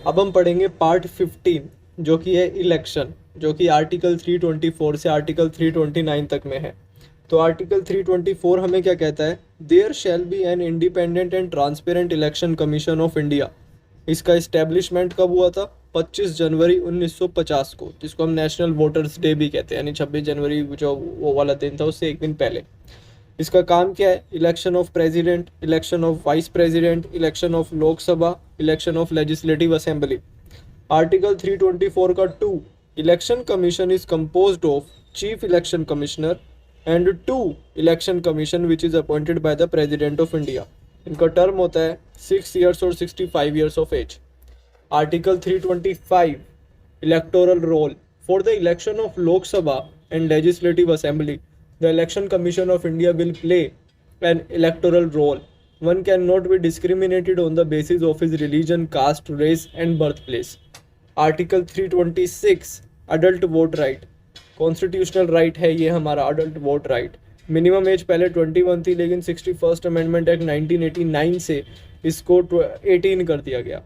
अब हम पढ़ेंगे पार्ट 15 जो कि है इलेक्शन, जो कि आर्टिकल 324 से आर्टिकल 329 तक में है। तो आर्टिकल 324 हमें क्या कहता है? There shall be an independent and transparent election commission of India. इसका इस्टेब्लिशमेंट कब हुआ था? 25 जनवरी 1950 को, जिसको हम नेशनल वोटर्स डे भी कहते हैं, यानी 26 जनवरी जो वो वाला दिन था उससे एक दिन पहले। इसका काम क्या है? Election of president, election of vice president, election of Lok Sabha, election of legislative assembly. Article 324 का 2, election commission is composed of chief election commissioner and 2 election commission which is appointed by the president of India. इनका term होता है 6 years और 65 years of age. Article 325, electoral roll. For the election of Lok Sabha and Legislative Assembly, the Election Commission of India will play an electoral role. One cannot be discriminated on the basis of his religion, caste, race, and birthplace. Article 326, adult vote right. Constitutional right है ये हमारा adult vote right. Minimum age पहले 21 थी, लेकिन 61st amendment act 1989 से इसको 18 कर दिया गया।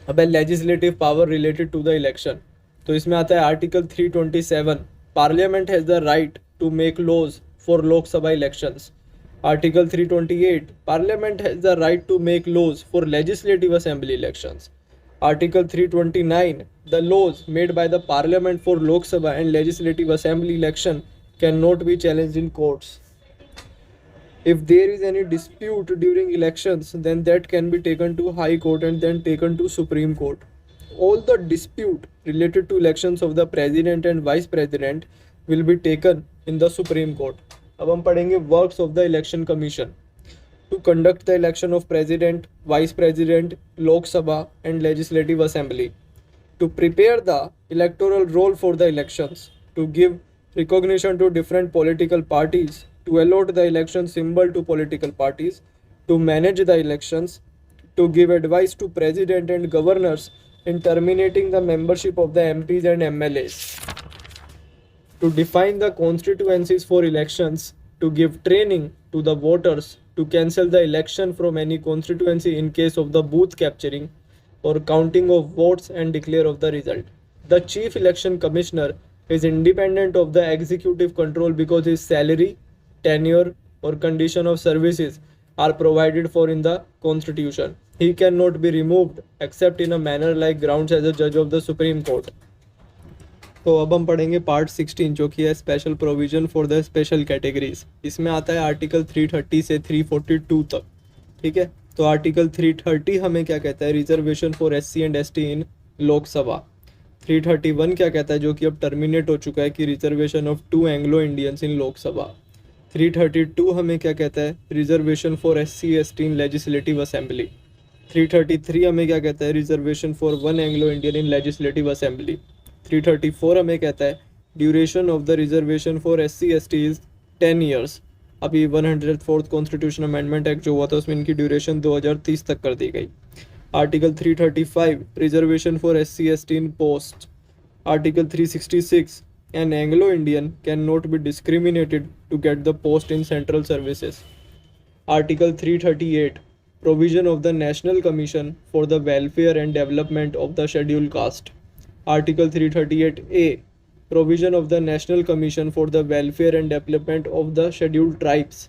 अब है legislative power related to the election. तो इसमें आता है article 327, parliament has the right to make laws for Lok Sabha elections. Article 328, parliament has the right to make laws for legislative assembly elections. Article 329, the laws made by the Parliament for Lok Sabha and Legislative Assembly election cannot be challenged in courts. If there is any dispute during elections, then that can be taken to High Court and then taken to Supreme Court. All the dispute related to elections of the President and Vice President will be taken in the Supreme Court. अब हम पढ़ेंगे works of the Election Commission. To conduct the election of President, Vice President, Lok Sabha and Legislative Assembly. To prepare the electoral roll for the elections. To give recognition to different political parties. To allot the election symbol to political parties. To manage the elections. To give advice to President and Governors in terminating the membership of the MPs and MLAs. To define the constituencies for elections. To give training to the voters to cancel the election from any constituency in case of the booth capturing or counting of votes and declare of the result. The Chief Election Commissioner is independent of the executive control because his salary, tenure or condition of services are provided for in the Constitution. He cannot be removed except in a manner like grounds as a judge of the Supreme Court. तो अब हम पढ़ेंगे part 16 जो कि है special provision for the special categories. इसमें आता है आर्टिकल 330 से 342 तक। ठीक है, तो आर्टिकल 330 हमें क्या कहता है? Reservation for SC and ST इन लोकसभा। 331 क्या कहता है, जो कि अब टर्मिनेट हो चुका है, कि reservation of 2 Anglo Indians in Lok Sabha. 332 हमें क्या कहता है? Reservation for SC ST in legislative assembly. 333 हमें क्या कहता है? Reservation for 1 Anglo Indian in legislative assembly. 334 हमें कहता है duration of the reservation for SC ST is 10 years. अभी 104th कॉन्स्टिट्यूशन अमेंडमेंट एक्ट जो हुआ था उसमें इनकी ड्यूरेशन 2030 तक कर दी गई। Article 335, reservation for SC ST in post. Article 366, an Anglo Indian can not be discriminated to get the post in central services. Article 338, provision of the national commission for the welfare and development of the scheduled caste. Article 338A, provision of the National Commission for the Welfare and Development of the Scheduled Tribes.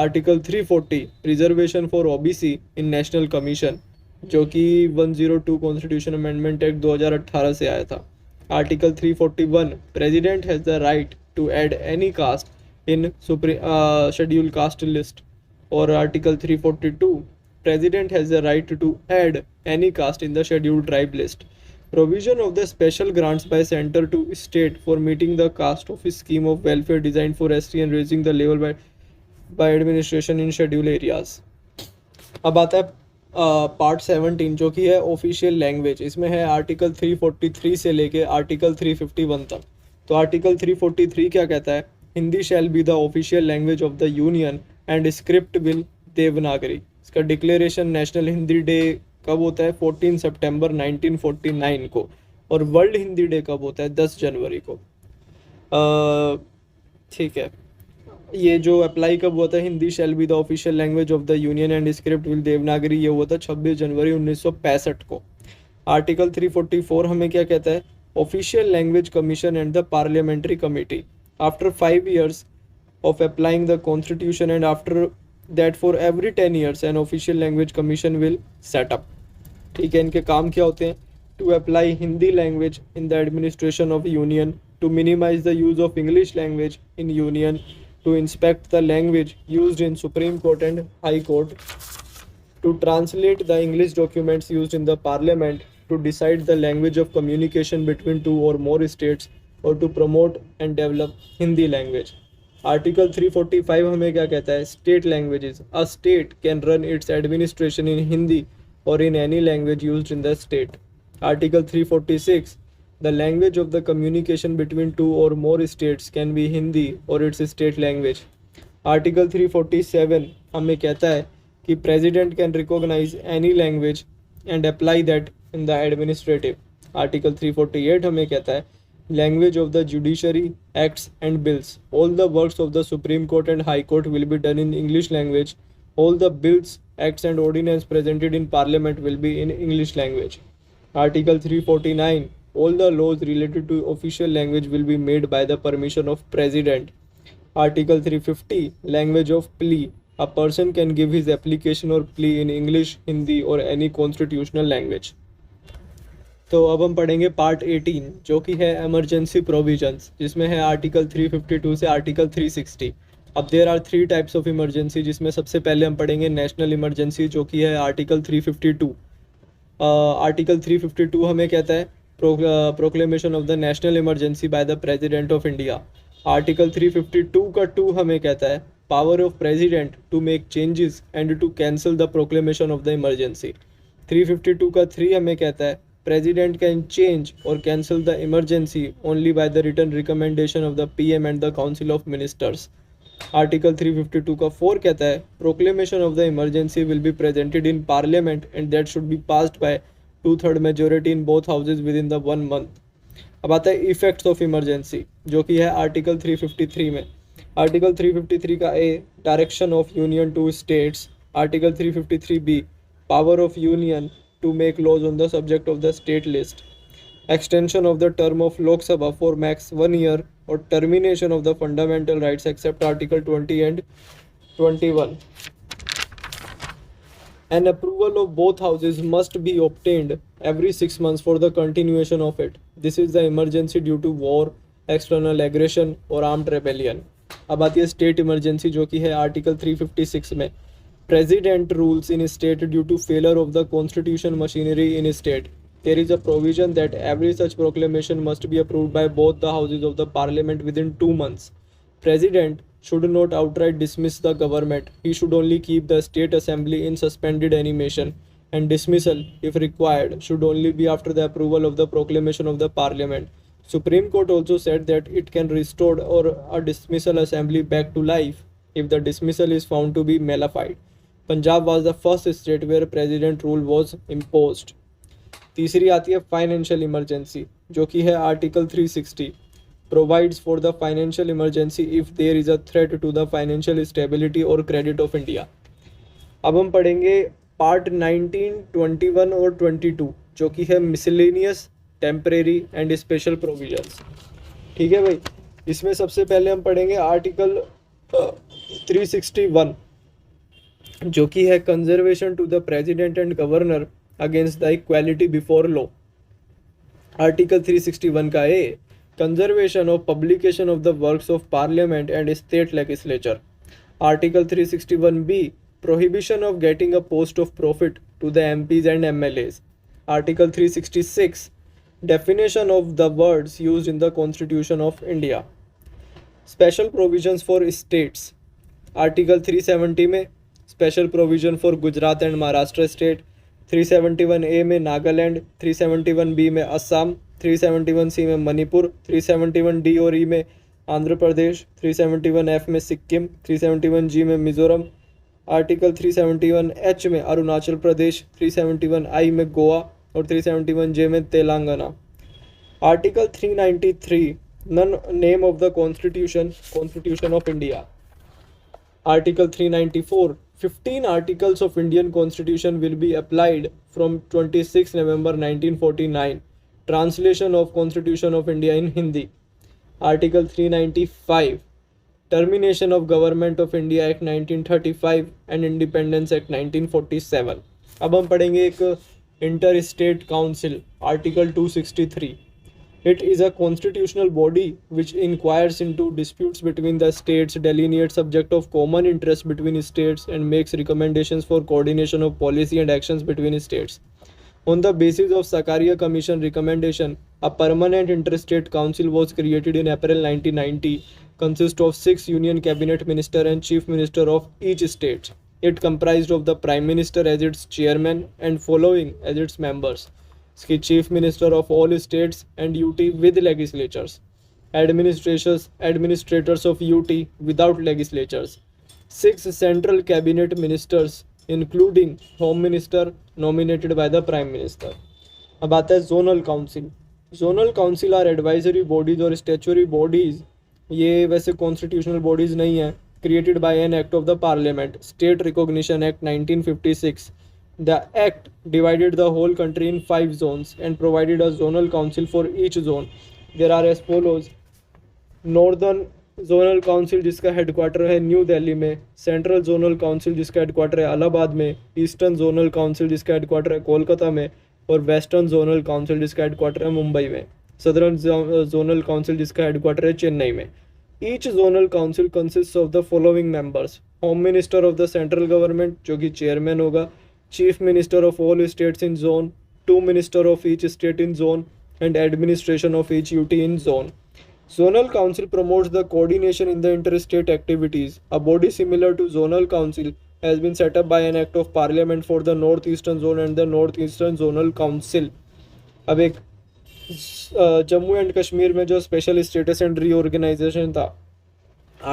Article 340, reservation for OBC in National Commission, जो कि 102 constitution amendment act 2018 से आया था। Article 341, president has the right to add any caste in scheduled caste list. और article 342, president has the right to add any caste in the scheduled tribe list. Provision of the special grants by center to state for meeting the cost of a scheme of welfare designed for ST and raising the level by administration in scheduled areas. अब आता है part 17 जो कि है official language. इसमें है article 343 से लेके आर्टिकल 351 तक। तो आर्टिकल 343 क्या कहता है? Hindi shall be the official language of the union and script will Devanagari. इसका डिक्लेरेशन नेशनल हिंदी डे कब होता है? 14 सितंबर 1949 को। और वर्ल्ड हिंदी डे कब होता है? 10 जनवरी को। ठीक है, ये जो अप्लाई कब हुआ था, Hindi shall be the official language of the union and script will Devanagari, ये हुआ था 26 जनवरी 1965 को। आर्टिकल 344 हमें क्या कहता है? Official language commission and the parliamentary committee after 5 years of applying the constitution and after that for every 10 years an official language commission will set up. ठीक है, इनके काम क्या होते हैं? To apply Hindi language in the administration of union, to minimise the use of English language in union, to inspect the language used in supreme court and high court, to translate the English documents used in the parliament, to decide the language of communication between two or more states, or to promote and develop Hindi language. Article 345 हमें क्या कहता है? State languages. A state can run its administration in Hindi or in any language used in the state. Article 346, the language of the communication between two or more states can be Hindi or its state language. Article 347 हमें कहता है कि president can recognize any language and apply that in the administrative. Article 348 हमें कहता है language of the judiciary, acts and bills. All the works of the Supreme Court and High Court will be done in English language. All the bills, acts and ordinance presented in Parliament will be in English language. Article 349, all the laws related to official language will be made by the permission of President. Article 350, language of plea. A person can give his application or plea in English, Hindi or any constitutional language. तो अब हम पढ़ेंगे part 18 जो कि है emergency provisions, जिसमें है article 352 से आर्टिकल 360. अब there are 3 types of emergency, जिसमें सबसे पहले हम पढ़ेंगे नेशनल इमरजेंसी जो कि है आर्टिकल 352. आर्टिकल 352 हमें कहता है proclamation of the national emergency by the president of India. Article 352 का 2 हमें कहता है power of president to make changes and to cancel the proclamation of the emergency. 352 का 3 हमें कहता है प्रेसिडेंट कैन चेंज और cancel the emergency only by the written recommendation of the PM and the council of ministers. Article 352 का 4 कहता है proclamation of the emergency will be presented in parliament and that should be passed by 2/3 majority in both houses with in the 1 month. अब आता है effects of emergency जो कि है article 353 में. आर्टिकल 353 का A direction of union to states. Article 353 B power of union to make laws on the subject of the state list. Extension of the term of Lok Sabha for max 1 year और termination of the fundamental rights except article 20 and 21. An approval of both houses must be obtained every 6 months for the continuation of it. This is the emergency due to war, external aggression or armed rebellion. अब आती है state emergency जो कि है article 356 में. President rules in state due to failure of the constitution machinery in state. There is a provision that every such proclamation must be approved by both the houses of the parliament within 2 months. President should not outright dismiss the government. He should only keep the state assembly in suspended animation, and dismissal, if required, should only be after the approval of the proclamation of the parliament. Supreme Court also said that it can restore or a dismissal assembly back to life if the dismissal is found to be malified. Punjab was the first state where president rule was imposed. तीसरी आती है financial emergency जो कि है article 360. provides for the financial emergency if there is a threat to the financial stability or credit of India. अब हम पढ़ेंगे part 19, 21 और 22 जो कि है miscellaneous temporary and special provisions. ठीक है भाई, इसमें सबसे पहले हम पढ़ेंगे आर्टिकल 361 जो कि है conservation to the president and governor against the equality before law. Article 361 का ए conservation of publication of the works of parliament and state legislature. Article 361b prohibition of getting a post of profit to the MPs and MLAs. Article 366 definition of the words used in the Constitution of India. Special provisions for states. Article 370 में special provision for Gujarat and Maharashtra state. 371A में Nagaland, 371B में Assam, 371C में Manipur, 371D और E में Andhra Pradesh, 371F में Sikkim, 371G में Mizoram. Article 371H में Arunachal Pradesh, 371I में गोवा और 371J में Telangana. Article 393 none name of the constitution of India. Article 394 15 articles of Indian Constitution will be applied from 26 November 1949. Translation of Constitution of India in Hindi. Article 395. Termination of Government of India Act 1935 and Independence Act 1947. अब हम पढ़ेंगे एक inter state council, article 263. It is a constitutional body which inquires into disputes between the states, delineates subject of common interest between states, and makes recommendations for coordination of policy and actions between states. On the basis of Sakaria Commission recommendation, a permanent interstate council was created in April 1990, consists of 6 union cabinet minister and chief minister of each state. It comprised of the prime minister as its chairman and following as its members: chief minister of all states and UT with legislatures, administrators of UT without legislatures, 6 central cabinet ministers including home minister nominated by the prime minister. अब आता है zonal council. Zonal council are advisory bodies और statutory bodies. ये वैसे constitutional bodies नहीं है. Created by an act of the parliament, state recognition act 1956. The act divided the whole country in 5 zones and provided a zonal council for each zone. There are as follows: northern zonal council जिसका headquarter है new Delhi में, central zonal council जिसका headquarter है इलाहाबाद में, eastern zonal council जिसका headquarter है कोलकाता में, और वेस्टर्न जोनल काउंसिल जिसका हेडक्वार्टर है मुंबई में, सदर्न जोनल काउंसिल जिसका हेडक्वार्टर है चेन्नई में. Each zonal council consist of the following members: home minister of the central government जो कि चेयरमैन होगा, Chief Minister of all states in zone, 2 Minister of each state in zone, and administration of each UT in zone. Zonal Council promotes the coordination in the interstate activities. A body similar to Zonal Council has been set up by an Act of Parliament for the Northeastern Zone and the Northeastern Zonal Council. अब एक Jammu and Kashmir में जो special status and reorganisation था,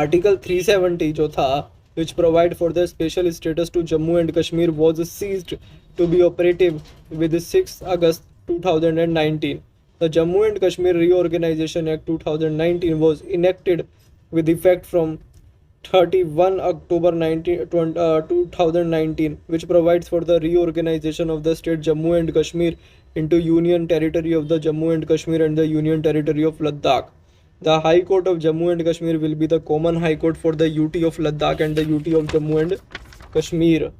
article 370 जो था, which provide for the special status to Jammu and Kashmir, was ceased to be operative with 6 August 2019. The Jammu and Kashmir Reorganization Act 2019 was enacted with effect from 31 October 2019, which provides for the reorganization of the state Jammu and Kashmir into Union Territory of the Jammu and Kashmir and the Union Territory of Ladakh. The High Court of Jammu and Kashmir will be the common High Court for the UT of Ladakh and the UT of Jammu and Kashmir.